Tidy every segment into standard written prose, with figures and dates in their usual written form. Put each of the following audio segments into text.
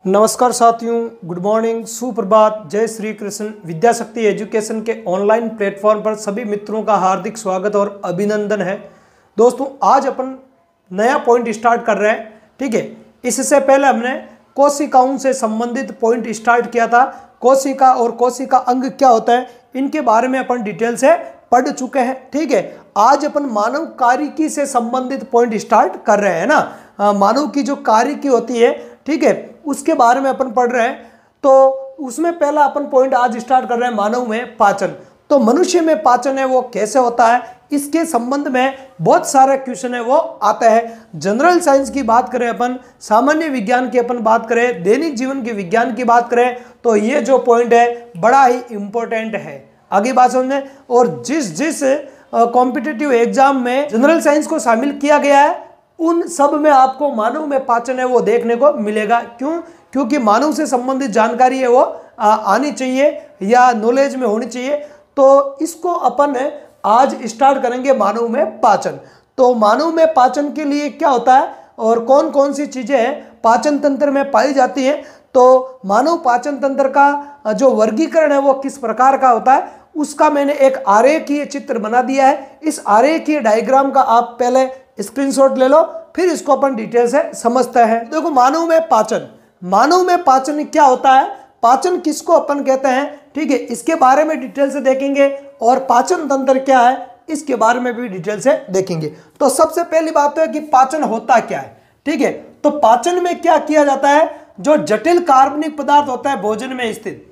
नमस्कार साथियों, good morning, सुप्रभात, जय श्री कृष्ण। विद्याशक्ति एजुकेशन के ऑनलाइन प्लेटफॉर्म पर सभी मित्रों का हार्दिक स्वागत और अभिनंदन है। दोस्तों, आज अपन नया पॉइंट स्टार्ट कर रहे हैं। ठीक है, इससे पहले हमने कोशिकाओं से संबंधित पॉइंट स्टार्ट किया था। कोशिका और कोशिका अंग क्या होता है, इनके बारे में अपन डिटेल से पढ़ चुके हैं। ठीक है, आज अपन मानव कारिकी से संबंधित पॉइंट स्टार्ट कर रहे हैं ना। मानव की जो कारिकी होती है, ठीक है, उसके बारे में अपन पढ़ रहे हैं। तो उसमें पहला अपन पॉइंट आज स्टार्ट कर रहे हैं, मानव में पाचन। तो मनुष्य में पाचन है वो कैसे होता है, इसके संबंध में बहुत सारे क्वेश्चन है वो आता है। जनरल साइंस की बात करें अपन, सामान्य विज्ञान की अपन बात करें, दैनिक जीवन के विज्ञान की बात करें, तो ये जो पॉइंट है बड़ा ही इंपॉर्टेंट है। आगे बात समझें। और जिस कॉम्पिटिटिव एग्जाम में जनरल साइंस को शामिल किया गया है, उन सब में आपको मानव में पाचन है वो देखने को मिलेगा। क्यों? क्योंकि मानव से संबंधित जानकारी है वो आनी चाहिए या नॉलेज में होनी चाहिए। तो इसको अपन आज स्टार्ट करेंगे, मानव में पाचन। तो मानव में पाचन के लिए क्या होता है और कौन कौन सी चीजें हैं पाचन तंत्र में पाई जाती हैं, तो मानव पाचन तंत्र का जो वर्गीकरण है वो किस प्रकार का होता है, उसका मैंने एक आरेखीय चित्र बना दिया है। इस आरेखीय डायग्राम का आप पहले स्क्रीनशॉट ले लो, फिर इसको अपन डिटेल से समझते हैं। देखो, मानव में पाचन, मानव में पाचन क्या होता है, पाचन किसको अपन कहते हैं, ठीक है, इसके बारे में डिटेल से देखेंगे। और पाचन तंत्र क्या है, इसके बारे में भी डिटेल से देखेंगे। तो सबसे पहली बात तो है कि पाचन होता क्या है। ठीक है, तो पाचन में क्या किया जाता है, जो जटिल कार्बनिक पदार्थ होता है भोजन में स्थित,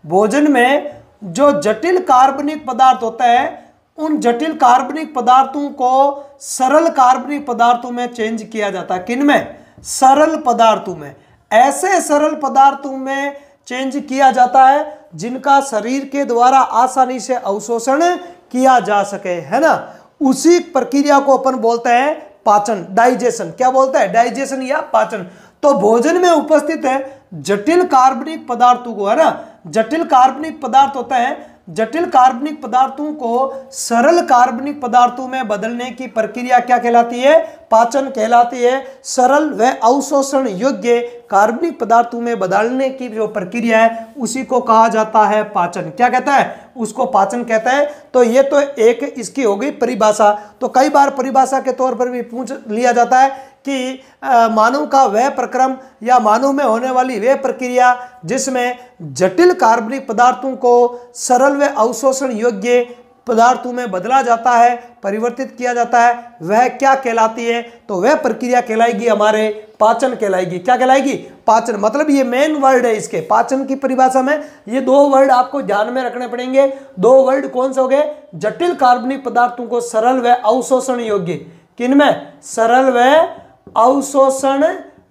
भोजन में जो जटिल कार्बनिक पदार्थ होता है, उन जटिल कार्बनिक पदार्थों को सरल कार्बनिक पदार्थों में चेंज किया जाता है। किनमें? सरल पदार्थों में। ऐसे सरल पदार्थों में चेंज किया जाता है जिनका शरीर के द्वारा आसानी से अवशोषण किया जा सके, है ना। उसी प्रक्रिया को अपन बोलते हैं पाचन, डाइजेशन। क्या बोलते हैं? डाइजेशन या पाचन। तो भोजन में उपस्थित है जटिल कार्बनिक पदार्थों को, है ना, जटिल कार्बनिक पदार्थ होता है, जटिल कार्बनिक पदार्थों को सरल कार्बनिक पदार्थों में बदलने की प्रक्रिया क्या कहलाती है? पाचन कहलाती है। सरल व अवशोषण योग्य कार्बनिक पदार्थों में बदलने की जो प्रक्रिया है उसी को कहा जाता है पाचन। क्या कहता है? उसको पाचन कहता है। तो ये तो एक इसकी हो गई परिभाषा। तो कई बार परिभाषा के तौर पर भी पूछ लिया जाता है कि मानव का वह प्रक्रम या मानव में होने वाली वह प्रक्रिया जिसमें जटिल कार्बनिक पदार्थों को सरल व अवशोषण योग्य पदार्थों में बदला जाता है, परिवर्तित किया जाता है, वह क्या कहलाती है? तो वह प्रक्रिया कहलाएगी हमारे पाचन कहलाएगी। क्या कहलाएगी? पाचन। मतलब ये मेन वर्ड है इसके पाचन की परिभाषा में। ये दो वर्ड आपको ध्यान में रखने पड़ेंगे। दो वर्ड कौन से हो गए? जटिल कार्बनिक पदार्थों को सरल व अवशोषण योग्य, किनमें? सरल व अवशोषण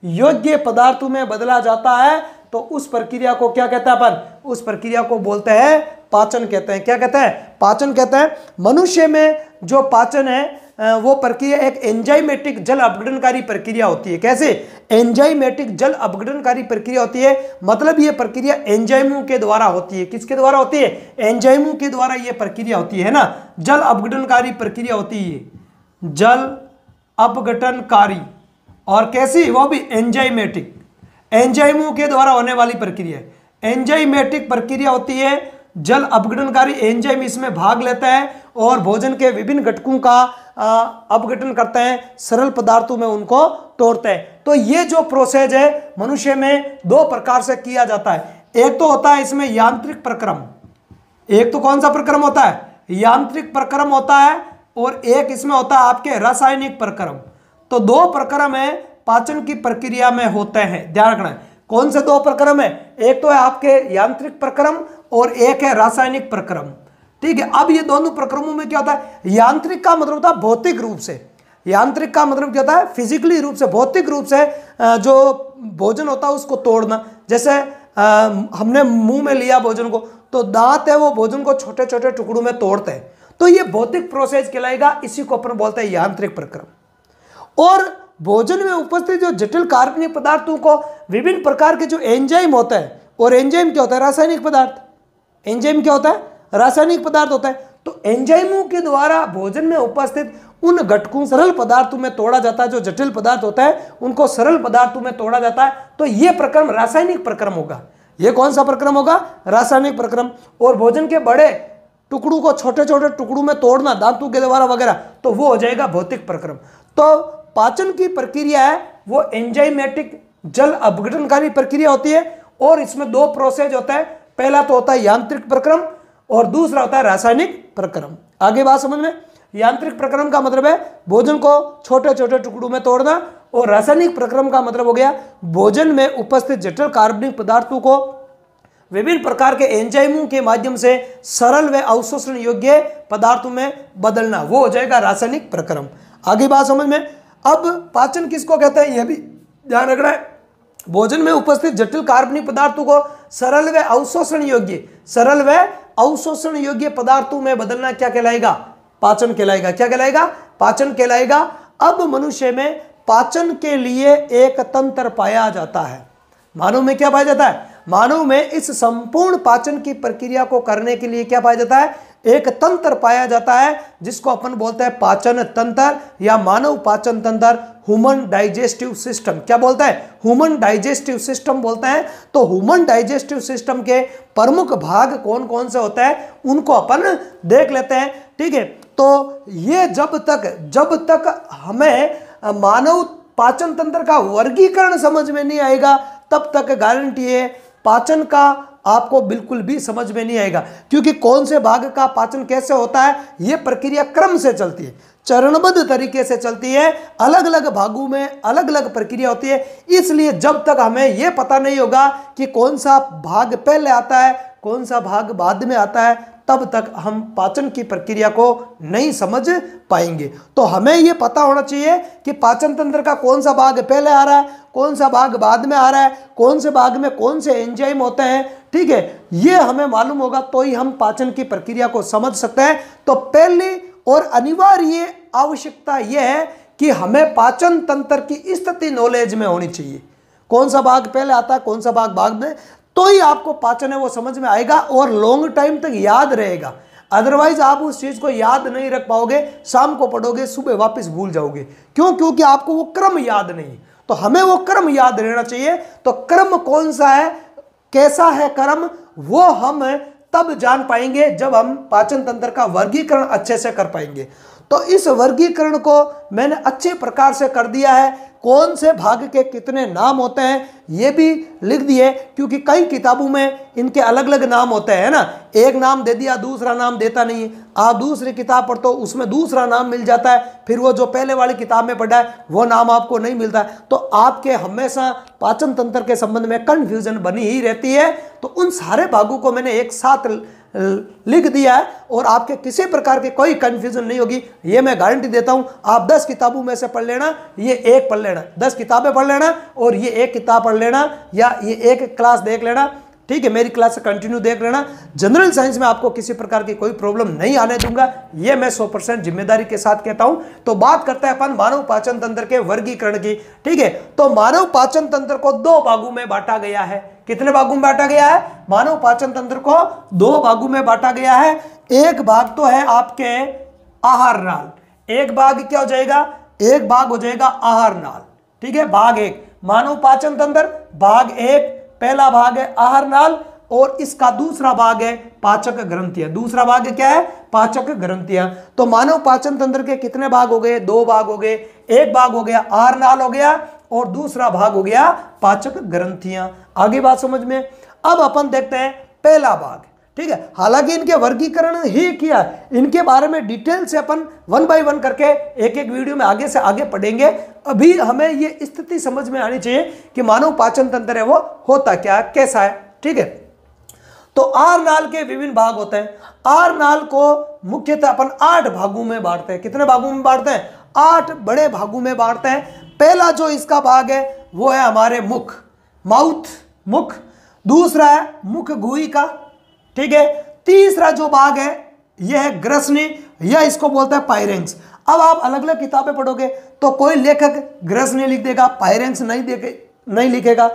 योग्य पदार्थों में बदला जाता है। तो उस प्रक्रिया को क्या कहते हैं अपन? उस प्रक्रिया को बोलते हैं पाचन कहते हैं। क्या कहते हैं? पाचन कहते हैं। मनुष्य में जो पाचन है वो प्रक्रिया एक एंजाइमेटिक जल अपघटनकारी प्रक्रिया होती है। कैसे? एंजाइमेटिक जल अपघटनकारी प्रक्रिया होती है। मतलब ये प्रक्रिया एंजाइमों के द्वारा होती है। किसके द्वारा होती है? एंजाइमों के द्वारा ये प्रक्रिया होती है ना, जल अपघटनकारी प्रक्रिया होती है, जल अपघटनकारी। और कैसी? वो भी एंजाइमेटिक, एंजाइमों के द्वारा होने वाली प्रक्रिया। एंजाइमेटिक प्रक्रिया होती है, जल अपघटनकारी एंजाइम इसमें भाग लेता है और भोजन के विभिन्न घटकों का अपघटन करते हैं, सरल पदार्थों में उनको तोड़ते हैं। तो ये जो प्रोसेस है मनुष्य में दो प्रकार से किया जाता है। एक तो होता है इसमें यांत्रिक प्रक्रम, एक तो कौन सा प्रक्रम होता है? यांत्रिक प्रक्रम होता है, और एक इसमें होता है आपके रासायनिक प्रक्रम। तो दो प्रक्रम है पाचन की प्रक्रिया में होते हैं, ध्यान रखना है। कौन से दो प्रक्रम है? एक तो है आपके यांत्रिक प्रक्रम और एक है रासायनिक प्रक्रम। ठीक है, अब ये दोनों प्रक्रमों में क्या होता है? यांत्रिक का मतलब होता है भौतिक रूप से, यांत्रिक का मतलब क्या होता है? फिजिकली रूप से, भौतिक रूप से जो भोजन होता है उसको तोड़ना। जैसे हमने मुंह में लिया भोजन को, तो दांत है वो भोजन को छोटे छोटे टुकड़ों में तोड़ते हैं। तो ये भौतिक प्रोसेस कहलाएगा, इसी को अपन बोलते हैं यांत्रिक प्रक्रम। और भोजन में उपस्थित जो जटिल कार्बनिक पदार्थों को विभिन्न प्रकार के जो एंजाइम होता है, और एंजाइम क्या होता है? रासायनिक पदार्थ। एंजाइम क्या होता है? रासायनिक पदार्थ होता है। तो एंजाइमों के द्वारा भोजन में उपस्थित उन घटकों सरल पदार्थों में तोड़ा जाता है, जो जटिल पदार्थ होता है उनको सरल पदार्थों में तोड़ा जाता है। तो ये प्रक्रम रासायनिक प्रक्रम होगा। ये कौन सा प्रक्रम होगा? रासायनिक प्रक्रम। और भोजन के बड़े टुकड़ों को छोटे छोटे टुकड़ों में तोड़ना दांतों के द्वारा वगैरह, तो वो हो जाएगा भौतिक प्रक्रम। तो पाचन की प्रक्रिया है वो एंजाइमेटिक जल अपघटनकारी प्रक्रिया होती है, और इसमें दो प्रोसेस होता है। पहला तो होता है यांत्रिक प्रक्रम और दूसरा होता है रासायनिक प्रक्रम। आगे बात समझ में? यांत्रिक प्रक्रम का मतलब है भोजन को छोटे छोटे टुकड़ों में तोड़ना, और रासायनिक प्रक्रम का मतलब हो गया भोजन में उपस्थित जटिल कार्बनिक पदार्थों को विभिन्न प्रकार के एंजाइमों के माध्यम से सरल व अवशोषण योग्य पदार्थों में बदलना, वो हो जाएगा रासायनिक प्रक्रम। आगे बात समझ में? अब पाचन किसको कहते हैं यह भी ध्यान रखना है। भोजन में उपस्थित जटिल कार्बनिक पदार्थों को सरल व अवशोषण योग्य पदार्थों में बदलना क्या कहलाएगा? पाचन कहलाएगा। क्या कहलाएगा? पाचन कहलाएगा। अब मनुष्य में पाचन के लिए एक तंत्र पाया जाता है। मानव में क्या पाया जाता है? मानव में इस संपूर्ण पाचन की प्रक्रिया को करने के लिए क्या पाया जाता है? एक तंत्र पाया जाता है, जिसको अपन बोलते हैं पाचन तंत्र या मानव पाचन तंत्र, ह्यूमन डाइजेस्टिव सिस्टम। क्या बोलता है? ह्यूमन डाइजेस्टिव सिस्टम बोलते हैं। तो ह्यूमन डाइजेस्टिव सिस्टम के प्रमुख भाग कौन कौन से होते हैं उनको अपन देख लेते हैं। ठीक है, तो ये जब तक हमें मानव पाचन तंत्र का वर्गीकरण समझ में नहीं आएगा, तब तक गारंटी है पाचन का आपको बिल्कुल भी समझ में नहीं आएगा। क्योंकि कौन से भाग का पाचन कैसे होता है, यह प्रक्रिया क्रम से चलती है, चरणबद्ध तरीके से चलती है। अलग अलग भागों में अलग अलग प्रक्रिया होती है। इसलिए जब तक हमें यह पता नहीं होगा कि कौन सा भाग पहले आता है, कौन सा भाग बाद में आता है, तब तक हम पाचन की प्रक्रिया को नहीं समझ पाएंगे। तो हमें यह पता होना चाहिए कि पाचन तंत्र का कौन सा भाग पहले आ रहा है, कौन सा भाग बाद में आ रहा है, कौन से भाग में कौन से एंजाइम होते हैं। ठीक है, यह हमें मालूम होगा तो ही हम पाचन की प्रक्रिया को समझ सकते हैं। तो पहली और अनिवार्य आवश्यकता यह है कि हमें पाचन तंत्र की स्थिति नॉलेज में होनी चाहिए। कौन सा भाग पहले आता है, कौन सा भाग बाद में, तो ही आपको पाचन है वो समझ में आएगा और लॉन्ग टाइम तक याद रहेगा। अदरवाइज आप उस चीज को याद नहीं रख पाओगे, शाम को पढ़ोगे सुबह वापस भूल जाओगे। क्यों? क्योंकि आपको वो क्रम याद नहीं। तो हमें वो क्रम याद रहना चाहिए। तो क्रम कौन सा है, कैसा है क्रम, वो हम तब जान पाएंगे जब हम पाचन तंत्र का वर्गीकरण अच्छे से कर पाएंगे। तो इस वर्गीकरण को मैंने अच्छे प्रकार से कर दिया है। कौन से भाग के कितने नाम होते हैं ये भी लिख दिए, क्योंकि कई किताबों में इनके अलग अलग नाम होते हैं ना। एक नाम दे दिया, दूसरा नाम देता नहीं है। आप दूसरी किताब पढ़ते हो उसमें दूसरा नाम मिल जाता है, फिर वो जो पहले वाली किताब में पढ़ा है वो नाम आपको नहीं मिलता है। तो आपके हमेशा पाचन तंत्र के संबंध में कन्फ्यूजन बनी ही रहती है। तो उन सारे भागों को मैंने एक साथ लिख दिया है और आपके किसी प्रकार की कोई कंफ्यूजन नहीं होगी, ये मैं गारंटी देता हूं। आप 10 किताबों में से पढ़ लेना, ये एक पढ़ लेना, 10 किताबें पढ़ लेना और ये एक किताब पढ़ लेना, या ये एक क्लास देख लेना। ठीक है, मेरी क्लास से कंटिन्यू देख लेना। जनरल साइंस में आपको किसी प्रकार की कोई प्रॉब्लम नहीं आने दूंगा, ये मैं 100% जिम्मेदारी के साथ कहता हूं। तो बात करते हैं अपन मानव पाचन तंत्र के वर्गीकरण की। ठीक है, तो मानव पाचन तंत्र को 2 भागों में बांटा गया है। कितने भागों में बांटा गया है? मानव पाचन तंत्र को 2 भागों में बांटा गया है। एक भाग तो है आपके आहार नाल, एक भाग क्या हो जाएगा? एक भाग हो जाएगा आहार नाल। ठीक है, भाग 1 मानव पाचन तंत्र, भाग 1 पहला भाग है आहार नाल और इसका दूसरा भाग है पाचक ग्रंथियां। दूसरा भाग क्या है? पाचक ग्रंथियां। तो मानव पाचन तंत्र के कितने भाग हो गए? 2 भाग हो गए। एक भाग हो गया आहार नाल हो गया और दूसरा भाग हो गया पाचक ग्रंथियां। आगे बात समझ में? अब अपन देखते हैं पहला भाग। ठीक है, हालांकि इनके वर्गीकरण ही किया, इनके बारे में डिटेल से अपन 1 बाय 1 करके एक एक वीडियो में आगे से आगे पढ़ेंगे। अभी हमें ये स्थिति समझ में आनी चाहिए कि मानव पाचन तंत्र है वो होता क्या, कैसा है। ठीक है, तो आहार नाल के विभिन्न भाग होते हैं। आहार नाल को मुख्यतः अपन 8 भागों में बांटते हैं। कितने भागों में बांटते हैं? 8 बड़े भागों में बांटते हैं। पहला जो इसका भाग है वो है हमारे मुख, माउथ, मुख। दूसरा है मुख गुही का। ठीक है, तीसरा जो भाग है यह है ग्रसनी, या इसको बोलता है पायरेंक्स। अब आप अलग अलग किताबें पढ़ोगे तो कोई लेखक ग्रसनी लिख देगा, पायरेंक्स नहीं लिखेगा।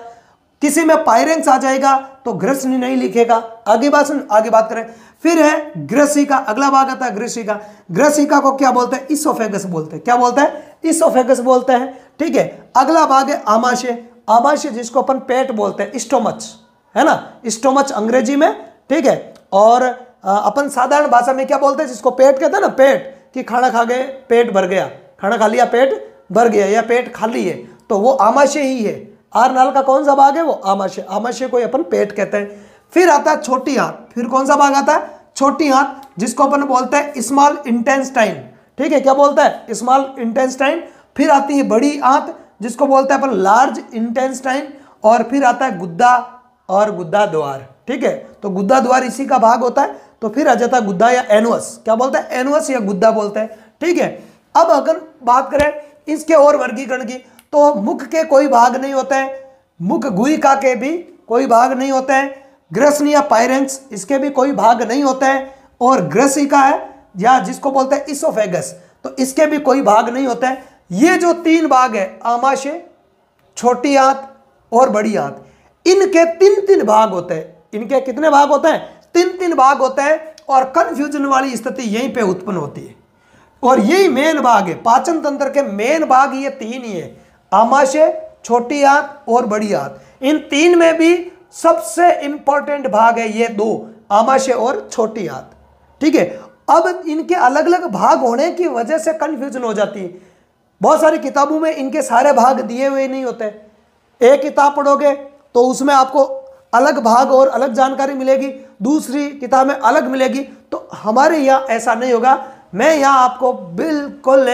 किसी में पायरेंक्स आ जाएगा तो ग्रसनी नहीं लिखेगा। आगे बात करें। फिर है ग्रसिका, अगला भाग आता है ग्रसिका। ग्रसिका को क्या बोलते हैं? इसोफेगस बोलते हैं। क्या बोलते हैं? इसोफेगस बोलते हैं। ठीक है, अगला भाग है आमाशय। आमाशय जिसको अपन पेट बोलते हैं, स्टोमच, है ना, स्टोमच अंग्रेजी में। ठीक है, और अपन साधारण भाषा में क्या बोलते हैं? जिसको पेट कहते हैं ना, पेट, कि खाना खा गए पेट भर गया, खाना खा लिया पेट भर गया, या पेट खाली है, तो वो आमाशय ही है। आर नाल का कौन सा भाग है? वो आमाशय। आमाशय को अपन पेट कहते हैं। फिर आता है छोटी आंत। फिर कौन सा भाग आता है? छोटी आंत, जिसको अपन बोलते हैं स्मॉल इंटेस्टाइन। ठीक है, क्या बोलता है? Small intestine. फिर आती है बड़ी आंत, जिसको बोलते हैं अपन लार्ज इंटेस्टाइन। और फिर आता है गुद्दा और गुद्दा द्वार। ठीक है, तो गुद्दा द्वार इसी का भाग होता है। तो फिर आ जाता है गुद्दा या एनुअस। क्या बोलते हैं? एनुअस या गुद्दा बोलते हैं। ठीक है, अब अगर बात करें इसके और वर्गीकरण की, तो मुख के कोई भाग नहीं होते हैं, मुख गुहिका के भी कोई भाग नहीं होते हैं, ग्रसनी या पायरेंक्स इसके भी कोई भाग नहीं होते हैं, और ग्रसिका है या जिसको बोलते हैं इसोफेगस, तो इसके भी कोई भाग नहीं होते हैं। ये जो तीन भाग है, आमाशय, छोटी आंत और बड़ी आंत, इनके तीन तीन भाग होते हैं। इनके कितने भाग होते हैं? तीन तीन भाग होते हैं। और कंफ्यूजन वाली स्थिति यहीं पे उत्पन्न होती है। और यही मेन भाग है, पाचन तंत्र के मेन भाग ये तीन ही है, आमाशय, छोटी आंत और बड़ी आंत। इन तीन में भी सबसे इंपॉर्टेंट भाग है ये दो, आमाशय और छोटी आंत। ठीक है, अब इनके अलग अलग भाग होने की वजह से कंफ्यूजन हो जाती है। बहुत सारी किताबों में इनके सारे भाग दिए हुए नहीं होते। एक किताब पढ़ोगे तो उसमें आपको अलग भाग और अलग जानकारी मिलेगी, दूसरी किताब में अलग मिलेगी। तो हमारे यहाँ ऐसा नहीं होगा। मैं यहाँ आपको बिल्कुल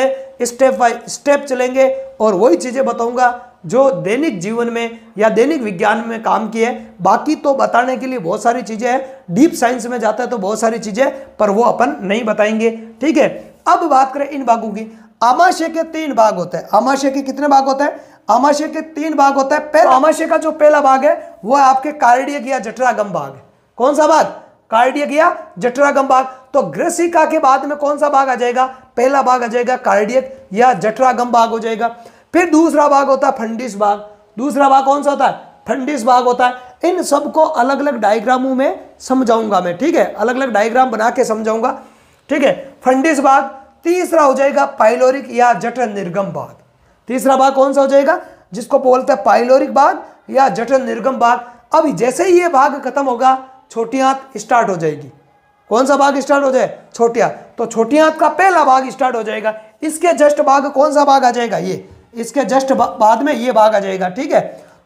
स्टेप बाय स्टेप चलेंगे और वही चीज़ें बताऊंगा जो दैनिक जीवन में या दैनिक विज्ञान में काम की है। बाकी तो बताने के लिए बहुत सारी चीज़ें हैं, डीप साइंस में जाता है तो बहुत सारी चीज़ें, पर वो अपन नहीं बताएंगे। ठीक है, अब बात करें इन भागों की। आमाशय के तीन भाग होते हैं। आमाशय के कितने भाग होते हैं? आमाशय के तीन भाग होता है। पहला आमाशय का जो पहला भाग है वो है आपके कार्डियक या जठरागम भाग। कौन सा भाग? कार्डियक या जठरागम भाग। तो ग्रसिका के बाद में कौन सा भाग आ जाएगा? पहला भाग आ जाएगा कार्डियक या जठरागम भाग हो जाएगा। फिर दूसरा भाग होता है फंडिस भाग। दूसरा भाग कौन सा होता है? फंडिस भाग होता है। इन सबको अलग अलग डायग्रामों में समझाऊंगा मैं। ठीक है, अलग अलग डायग्राम बना के समझाऊंगा। ठीक है, फंडिस भाग। तीसरा हो जाएगा पाइलोरिक या जठर निर्गम भाग। तीसरा भाग कौन सा हो जाएगा? जिसको बोलते हैं पाइलोरिक भाग या जठर निर्गम भाग। अब जैसे ही ये भाग खत्म होगा, छोटी आंत स्टार्ट हो जाएगी। कौन सा भाग स्टार्ट हो जाए? छोटी आंत। तो छोटी आंत का पहला भाग स्टार्ट हो जाएगा। इसके जस्ट भाग कौन सा भाग आ जाएगा? ये, इसके जस्ट बाद में ये भाग आ जाएगा। ठीक है,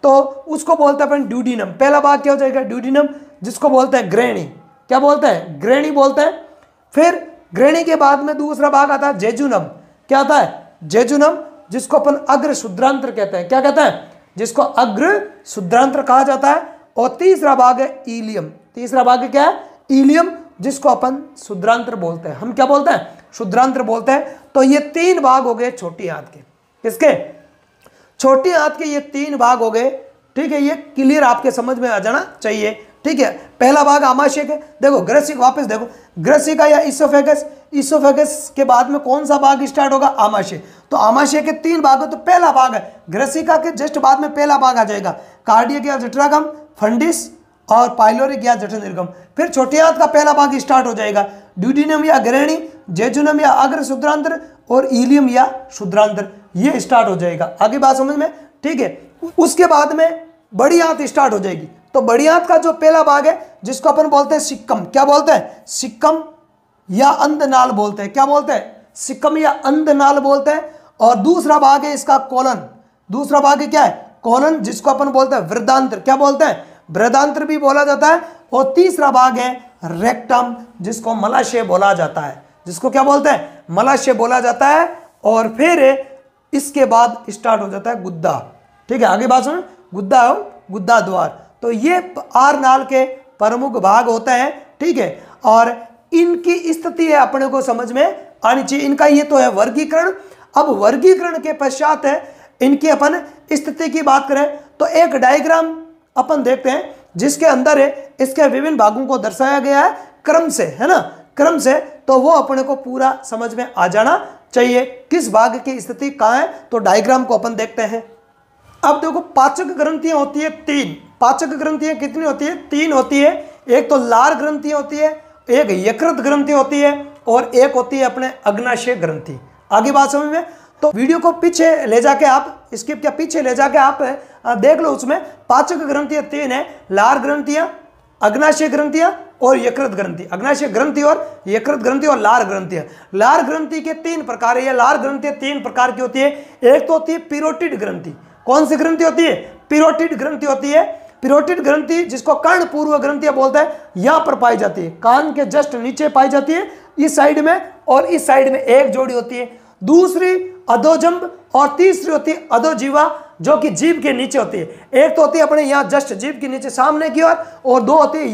तो उसको बोलते हैं अपन ड्यूडिनम। पहला भाग क्या हो जाएगा? ड्यूडिनम, जिसको बोलते हैं ग्रेणी। क्या बोलते हैं? ग्रेणी बोलते हैं। फिर ग्रेणी के बाद में दूसरा भाग आता है जेजुनम। क्या आता है? जेजुनम, जिसको अपन अग्र शुद्रांत्र कहते हैं। क्या कहते हैं? जिसको अग्र शुद्रांत्र कहा जाता है। और तीसरा भाग है इलियम। तीसरा भाग क्या है? इलियम, जिसको अपन शुद्रांत्र बोलते हैं। हम क्या बोलते हैं? शुद्रांत्र बोलते हैं। तो ये तीन भाग हो गए छोटी आंत के। किसके? छोटी आंत के ये तीन भाग हो गए। ठीक है, ये क्लियर आपके समझ में आ जाना चाहिए। ठीक है, पहला भाग आमाशय के। देखो ग्रसिका, वापस देखो, ग्रसिका या इसोफेगस। इसोफेगस के बाद में कौन सा भाग स्टार्ट होगा? आमाशय। तो आमाशय के तीन भाग हो, तो पहला भाग है ग्रसिका के जस्ट बाद में पहला भाग आ जाएगा कार्डियक या जठरागम, फंडिस और पाइलोरिक या जठर निर्गम। फिर छोटी आंत का पहला भाग स्टार्ट हो जाएगा ड्यूडिनम या ग्रेणी, जेजुनम या अग्र शुद्रांत्र और इलियम या शुद्रांत्र। ये स्टार्ट हो जाएगा। आगे बात समझ में? ठीक है, उसके बाद में बड़ी आंत स्टार्ट हो जाएगी। तो बड़ी आंत का जो पहला भाग है, जिसको अपन बोलते हैं सिक्कम। क्या बोलते हैं? सिक्कम या अंधनाल बोलते हैं। क्या बोलते हैं? सिक्कम या अंधनाल बोलते हैं। और दूसरा भाग है इसका कोलन। दूसरा भाग है क्या है? कोलन, जिसको अपन बोलते हैं वृद्धांत्र। क्या बोलते हैं? वृद्धांत्र भी बोला जाता है। और तीसरा भाग है रेक्टम, जिसको मलाशय बोला जाता है। जिसको क्या बोलते हैं? मलाशय बोला जाता है। और फिर इसके बाद स्टार्ट हो जाता है गुद्दा। ठीक है, आगे बात सुनो, गुद्दा और गुद्दा द्वार। तो ये आर नाल के प्रमुख भाग होते हैं। ठीक है, और इनकी स्थिति है अपने को समझ में आनी चाहिए। इनका ये तो है वर्गीकरण। अब वर्गीकरण के पश्चात है इनकी अपन स्थिति की बात करें तो एक डायग्राम अपन देखते हैं, जिसके अंदर है इसके विभिन्न भागों को दर्शाया गया है क्रम से, है ना, क्रम से। तो वो अपने को पूरा समझ में आ जाना चाहिए किस भाग की स्थिति कहाँ है। तो डायग्राम को अपन देखते हैं। अब देखो, पाचक ग्रंथियां होती है तीन। पाचक ग्रंथियां कितनी होती है? 3 होती है। एक तो लार ग्रंथि होती है, एक यकृत ग्रंथि होती है और एक होती है अपने अग्नाशय ग्रंथि। आगे बात समझ में? तो वीडियो को पीछे ले जाके आप स्किप क्या पीछे ले जाके आप देख लो, उसमें पाचक ग्रंथियां 3 है, लार ग्रंथियां, अग्नाशय ग्रंथियां और यकृत ग्रंथि। अग्नाशय ग्रंथि और यकृत ग्रंथि और लार ग्रंथियां। लार ग्रंथि के 3 प्रकार है। लार ग्रंथियां 3 प्रकार की होती है। एक तो होती है पिरोटिड ग्रंथि। कौन सी ग्रंथि होती है? पिरोटिड ग्रंथि होती है। पिरोटिड ग्रंथि जिसको कर्ण पूर्व ग्रंथियां बोलते हैं, यहां पर पाई जाती है, कान के जस्ट नीचे पाई जाती है, इस साइड में और इस साइड में एक जोड़ी होती है। दूसरी अधोजंब और तीसरी होती है अधोजीवा, जो कि जीभ के नीचे होती है। एक तो होती है अपने यहाँ जस्ट जीभ के नीचे सामने की ओर, और दो होती है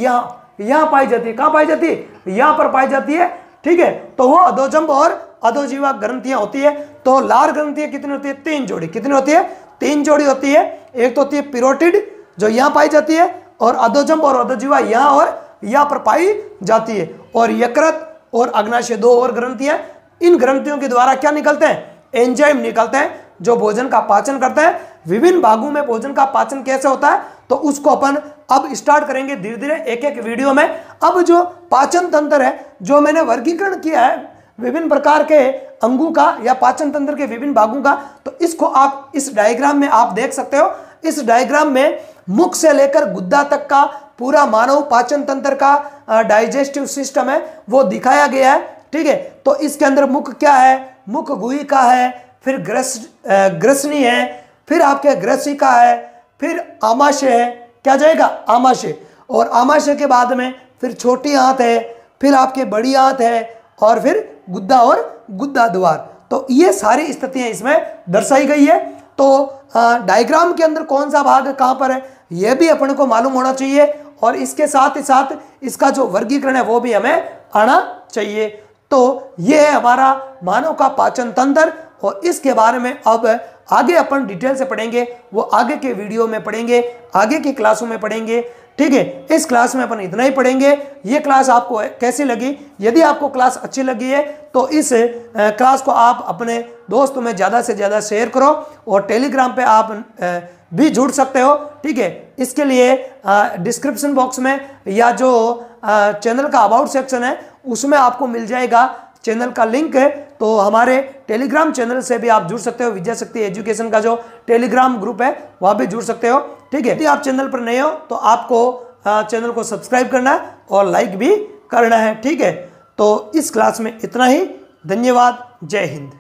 यहाँ पाई जाती है। कहाँ पाई जाती है? यहाँ पर पाई जाती है। ठीक है, तो वो अधोजंब और अधोजीवा ग्रंथियां होती है। तो लार ग्रंथियां कितनी होती है? 3 जोड़ी। कितनी होती है? 3 जोड़ी होती है। एक तो होती है पिरोटिड जो यहाँ पाई जाती है, और अधोजंब और अधोजीवा यहाँ और यहाँ पर पाई जाती है, और यकृत और अग्नाशय 2 और ग्रंथियां। इन ग्रंथियों के द्वारा क्या निकलते हैं? एंजाइम निकलते हैं जो भोजन का पाचन करते हैं। विभिन्न भागों में भोजन का पाचन कैसे होता है, तो उसको अपन अब स्टार्ट करेंगे धीरे धीरे एक एक वीडियो में। अब जो पाचन तंत्र है, जो मैंने वर्गीकरण किया है विभिन्न प्रकार के अंगों का या पाचन तंत्र के विभिन्न भागों का, तो इसको आप इस डायग्राम में आप देख सकते हो। इस डायग्राम में मुख से लेकर गुद्दा तक का पूरा मानव पाचन तंत्र का डाइजेस्टिव सिस्टम है वो दिखाया गया है। ठीक है, तो इसके अंदर मुख क्या है? मुख गुहिका है, फिर ग्रसनी है, फिर आपके ग्रसिका है, फिर आमाशय है। क्या जाएगा? आमाशय। और आमाशय के बाद में फिर छोटी आंत है, फिर आपके बड़ी आंत है, और फिर गुद्दा और गुद्दा द्वार। तो ये सारी स्थितियां इसमें दर्शाई गई है। तो डायग्राम के अंदर कौन सा भाग कहाँ पर है यह भी अपन को मालूम होना चाहिए, और इसके साथ ही साथ इसका जो वर्गीकरण है वो भी हमें आना चाहिए। तो ये है हमारा मानव का पाचन तंत्र, और इसके बारे में अब आगे अपन डिटेल से पढ़ेंगे, वो आगे के वीडियो में पढ़ेंगे, आगे की क्लासों में पढ़ेंगे। ठीक है, इस क्लास में अपन इतना ही पढ़ेंगे। ये क्लास आपको कैसी लगी? यदि आपको क्लास अच्छी लगी है तो इस क्लास को आप अपने दोस्तों में ज़्यादा से ज़्यादा शेयर करो, और टेलीग्राम पे आप भी जुड़ सकते हो। ठीक है, इसके लिए डिस्क्रिप्शन बॉक्स में या जो चैनल का अबाउट सेक्शन है उसमें आपको मिल जाएगा चैनल का लिंक है। तो हमारे टेलीग्राम चैनल से भी आप जुड़ सकते हो। विद्याशक्ति एजुकेशन का जो टेलीग्राम ग्रुप है वहाँ भी जुड़ सकते हो। ठीक है, यदि आप चैनल पर नए हो तो आपको चैनल को सब्सक्राइब करना है और लाइक भी करना है। ठीक है, तो इस क्लास में इतना ही। धन्यवाद। जय हिंद।